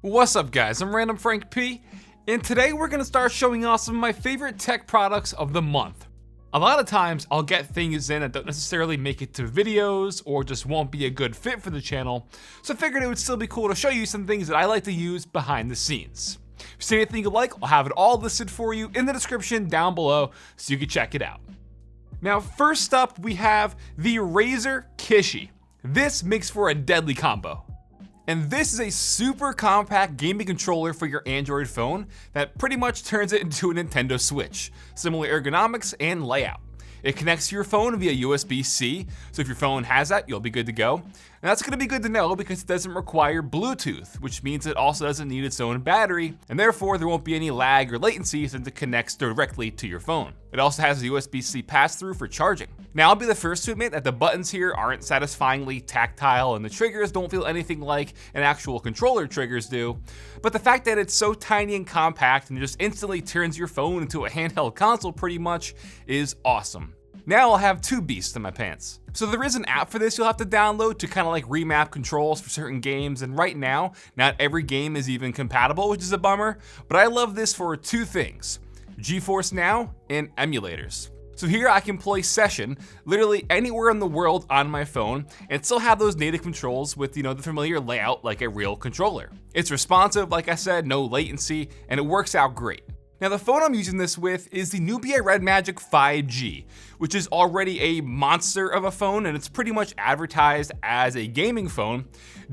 What's up guys, I'm randomfrankp, and today we're going to start showing off some of my favorite tech products of the month. A lot of times I'll get things in that don't necessarily make it to videos or just won't be a good fit for the channel, so I figured it would still be cool to show you some things that I like to use behind the scenes. If you see anything you like, I'll have it all listed for you in the description down below so you can check it out. Now first up we have the Razer Kishi. This makes for a deadly combo. And this is a super compact gaming controller for your Android phone that pretty much turns it into a Nintendo Switch. Similar ergonomics and layout. It connects to your phone via USB-C, so if your phone has that, you'll be good to go. And that's going to be good to know because it doesn't require Bluetooth, which means it also doesn't need its own battery, and therefore there won't be any lag or latency since it connects directly to your phone. It also has a USB-C pass-through for charging. Now I'll be the first to admit that the buttons here aren't satisfyingly tactile and the triggers don't feel anything like an actual controller triggers do, but the fact that it's so tiny and compact and just instantly turns your phone into a handheld console pretty much is awesome. Now I'll have two beasts in my pants. So there is an app for this you'll have to download to kind of like remap controls for certain games, and right now, not every game is even compatible, which is a bummer, but I love this for two things: GeForce Now and emulators. So here I can play Session literally anywhere in the world on my phone and still have those native controls with, the familiar layout like a real controller. It's responsive, like I said, no latency, and it works out great. Now the phone I'm using this with is the Nubia Red Magic 5G, which is already a monster of a phone, and it's pretty much advertised as a gaming phone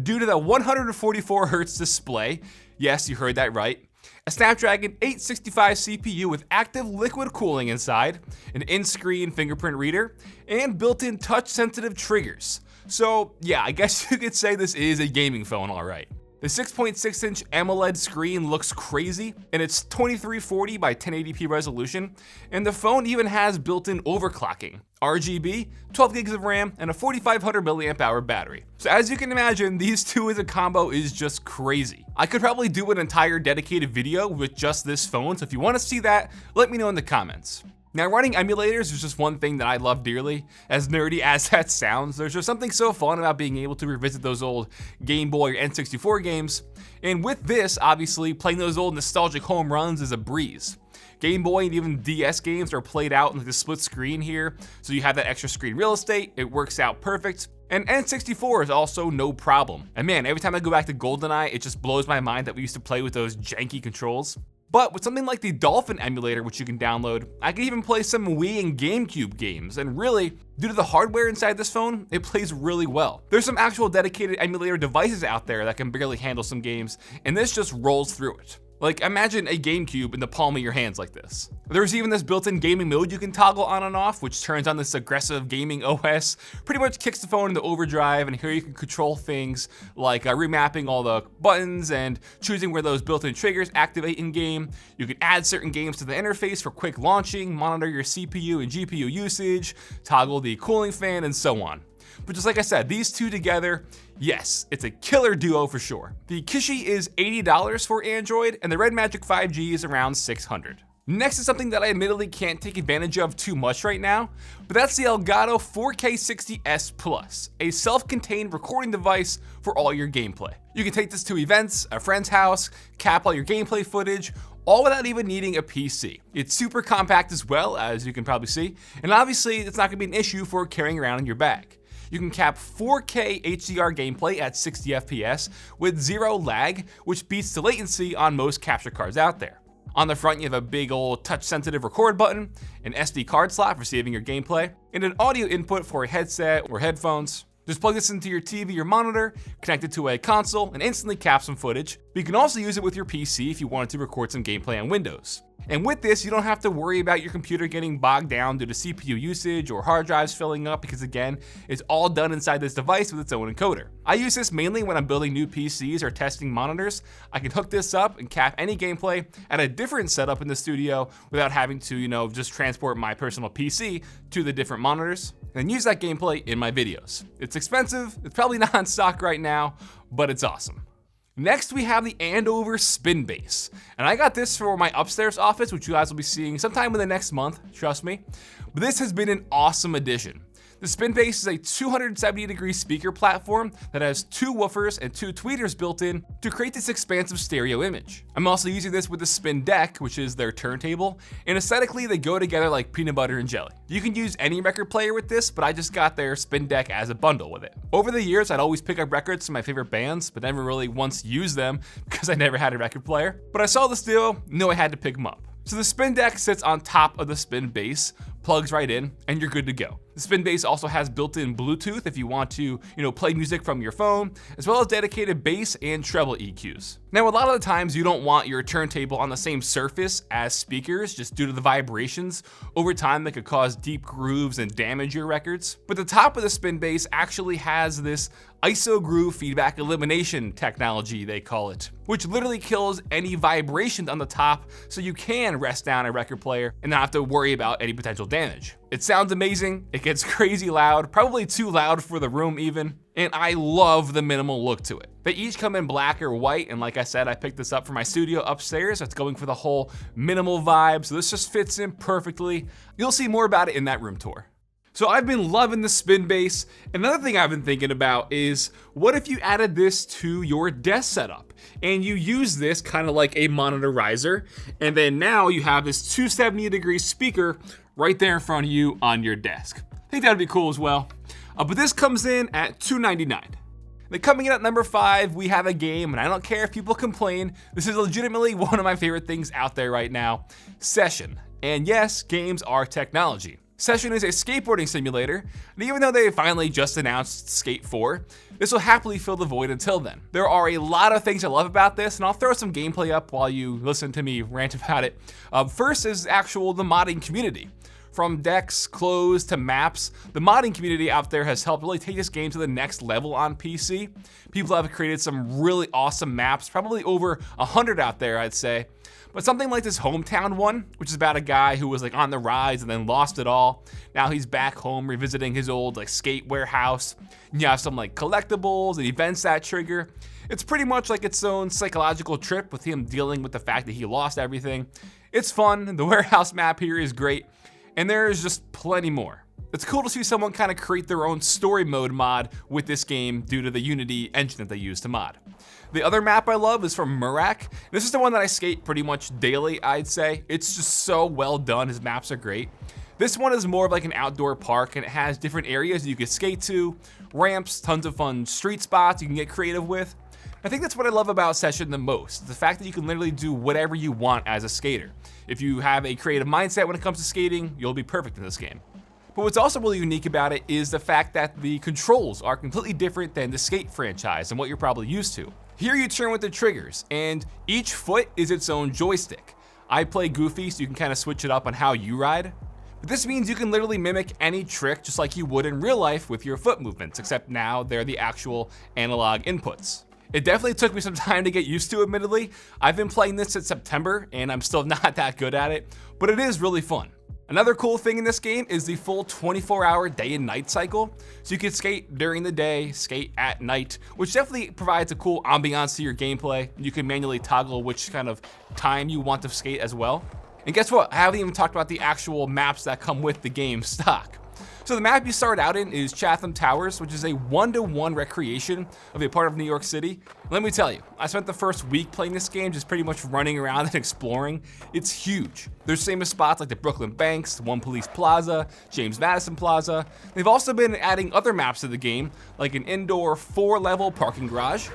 due to the 144Hz display. Yes, you heard that right. A Snapdragon 865 CPU with active liquid cooling inside, an in-screen fingerprint reader, and built-in touch-sensitive triggers. So yeah, I guess you could say this is a gaming phone, alright. The 6.6-inch AMOLED screen looks crazy, and it's 2340 by 1080p resolution, and the phone even has built-in overclocking, RGB, 12 gigs of RAM, and a 4500 mAh battery. So as you can imagine, these two as a combo is just crazy. I could probably do an entire dedicated video with just this phone, so if you want to see that, let me know in the comments. Now running emulators is just one thing that I love dearly. As nerdy as that sounds, there's just something so fun about being able to revisit those old Game Boy or N64 games. And with this, obviously, playing those old nostalgic home runs is a breeze. Game Boy and even DS games are played out in the split screen here, so you have that extra screen real estate, it works out perfect. And N64 is also no problem. And man, every time I go back to GoldenEye, it just blows my mind that we used to play with those janky controls. But with something like the Dolphin emulator, which you can download, I can even play some Wii and GameCube games, and really, due to the hardware inside this phone, it plays really well. There's some actual dedicated emulator devices out there that can barely handle some games, and this just rolls through it. Like, imagine a GameCube in the palm of your hands like this. There's even this built-in gaming mode you can toggle on and off, which turns on this aggressive gaming OS, pretty much kicks the phone into overdrive, and here you can control things like remapping all the buttons and choosing where those built-in triggers activate in-game. You can add certain games to the interface for quick launching, monitor your CPU and GPU usage, toggle the cooling fan, and so on. But just like I said, these two together, yes, it's a killer duo for sure. The Kishi is $80 for Android, and the Red Magic 5G is around $600. Next is something that I admittedly can't take advantage of too much right now, but that's the Elgato 4K60S Plus, a self-contained recording device for all your gameplay. You can take this to events, a friend's house, cap all your gameplay footage, all without even needing a PC. It's super compact as well, as you can probably see, and obviously it's not going to be an issue for carrying around in your bag. You can cap 4K HDR gameplay at 60 FPS with zero lag, which beats the latency on most capture cards out there. On the front, you have a big old touch-sensitive record button, an SD card slot for saving your gameplay, and an audio input for a headset or headphones. Just plug this into your TV or monitor, connect it to a console, and instantly cap some footage. But you can also use it with your PC if you wanted to record some gameplay on Windows. And with this, you don't have to worry about your computer getting bogged down due to CPU usage or hard drives filling up because again, it's all done inside this device with its own encoder. I use this mainly when I'm building new PCs or testing monitors. I can hook this up and cap any gameplay at a different setup in the studio without having to, just transport my personal PC to the different monitors and use that gameplay in my videos. It's expensive, it's probably not in stock right now, but it's awesome. Next, we have the Andover Spin Base, and I got this for my upstairs office, which you guys will be seeing sometime in the next month, trust me. But this has been an awesome addition. The spin base is a 270-degree speaker platform that has 2 woofers and 2 tweeters built in to create this expansive stereo image. I'm also using this with the spin deck, which is their turntable, and aesthetically they go together like peanut butter and jelly. You can use any record player with this, but I just got their spin deck as a bundle with it. Over the years, I'd always pick up records from my favorite bands, but never really once used them because I never had a record player. But I saw this deal, knew I had to pick them up. So the spin deck sits on top of the spin base, plugs right in, and you're good to go. The spin base also has built-in Bluetooth if you want to, play music from your phone, as well as dedicated bass and treble EQs. Now, a lot of the times you don't want your turntable on the same surface as speakers just due to the vibrations. Over time, that could cause deep grooves and damage your records. But the top of the spin base actually has this ISO groove feedback elimination technology, they call it, which literally kills any vibrations on the top so you can rest down a record player and not have to worry about any potential damage. It sounds amazing, it gets crazy loud, probably too loud for the room even, and I love the minimal look to it. They each come in black or white, and like I said, I picked this up for my studio upstairs, so it's going for the whole minimal vibe, so this just fits in perfectly. You'll see more about it in that room tour. So I've been loving the spin base. Another thing I've been thinking about is, what if you added this to your desk setup and you use this kind of like a monitor riser, and then now you have this 270-degree speaker right there in front of you on your desk. I think that'd be cool as well. But this comes in at $299. Then coming in at number 5, we have a game, and I don't care if people complain, this is legitimately one of my favorite things out there right now, Session. And yes, games are technology. Session is a skateboarding simulator, and even though they finally just announced Skate 4, this will happily fill the void until then. There are a lot of things I love about this, and I'll throw some gameplay up while you listen to me rant about it. First is the modding community. From decks, clothes, to maps, the modding community out there has helped really take this game to the next level on PC. People have created some really awesome maps, probably over 100 out there, I'd say. But something like this Hometown one, which is about a guy who was on the rise and then lost it all. Now he's back home revisiting his old skate warehouse. And you have some collectibles and events that trigger. It's pretty much like its own psychological trip with him dealing with the fact that he lost everything. It's fun, the warehouse map here is great, and there is just plenty more. It's cool to see someone kind of create their own story mode mod with this game due to the Unity engine that they use to mod. The other map I love is from Murak. This is the one that I skate pretty much daily, I'd say. It's just so well done, his maps are great. This one is more of an outdoor park, and it has different areas you can skate to, ramps, tons of fun street spots you can get creative with. I think that's what I love about Session the most, the fact that you can literally do whatever you want as a skater. If you have a creative mindset when it comes to skating, you'll be perfect in this game. But what's also really unique about it is the fact that the controls are completely different than the Skate franchise and what you're probably used to. Here you turn with the triggers, and each foot is its own joystick. I play Goofy, so you can kind of switch it up on how you ride. But this means you can literally mimic any trick just like you would in real life with your foot movements, except now they're the actual analog inputs. It definitely took me some time to get used to, admittedly. I've been playing this since September, and I'm still not that good at it, but it is really fun. Another cool thing in this game is the full 24-hour day and night cycle. So you can skate during the day, skate at night, which definitely provides a cool ambiance to your gameplay. You can manually toggle which kind of time you want to skate as well. And guess what? I haven't even talked about the actual maps that come with the game stock. So the map you start out in is Chatham Towers, which is a 1-to-1 recreation of a part of New York City. Let me tell you, I spent the first week playing this game just pretty much running around and exploring. It's huge. There's famous spots like the Brooklyn Banks, One Police Plaza, James Madison Plaza. They've also been adding other maps to the game, like an indoor 4-level parking garage,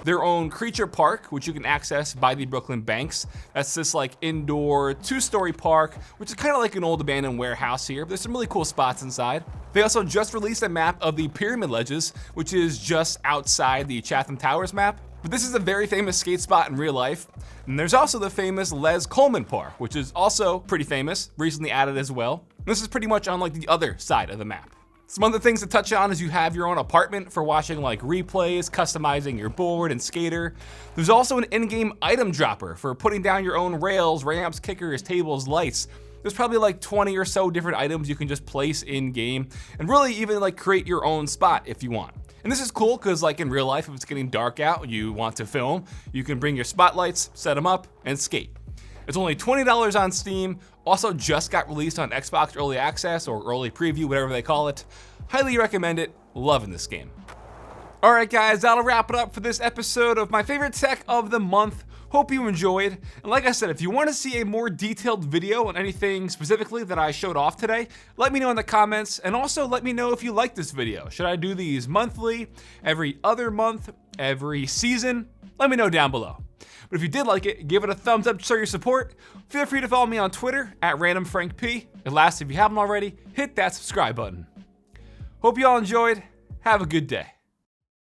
their own Creature Park, which you can access by the Brooklyn Banks. That's this indoor 2-story park, which is kind of like an old abandoned warehouse here. There's some really cool spots inside. They also just released a map of the Pyramid Ledges, which is just outside the Chatham Towers map. But this is a very famous skate spot in real life. And there's also the famous Les Coleman Park, which is also pretty famous, recently added as well. This is pretty much on the other side of the map. Some other things to touch on is you have your own apartment for watching replays, customizing your board and skater. There's also an in-game item dropper for putting down your own rails, ramps, kickers, tables, lights. There's probably 20 or so different items you can just place in-game and really even create your own spot if you want. And this is cool because in real life, if it's getting dark out, you want to film, you can bring your spotlights, set them up, and skate. It's only $20 on Steam, also just got released on Xbox Early Access or Early Preview, whatever they call it. Highly recommend it, loving this game. Alright guys, that'll wrap it up for this episode of my favorite tech of the month. Hope you enjoyed, and like I said, if you want to see a more detailed video on anything specifically that I showed off today, let me know in the comments, and also let me know if you like this video. Should I do these monthly, every other month, every season? Let me know down below. But if you did like it, give it a thumbs up to show your support. Feel free to follow me on Twitter at randomfrankp. And last, if you haven't already, hit that subscribe button. Hope you all enjoyed. Have a good day.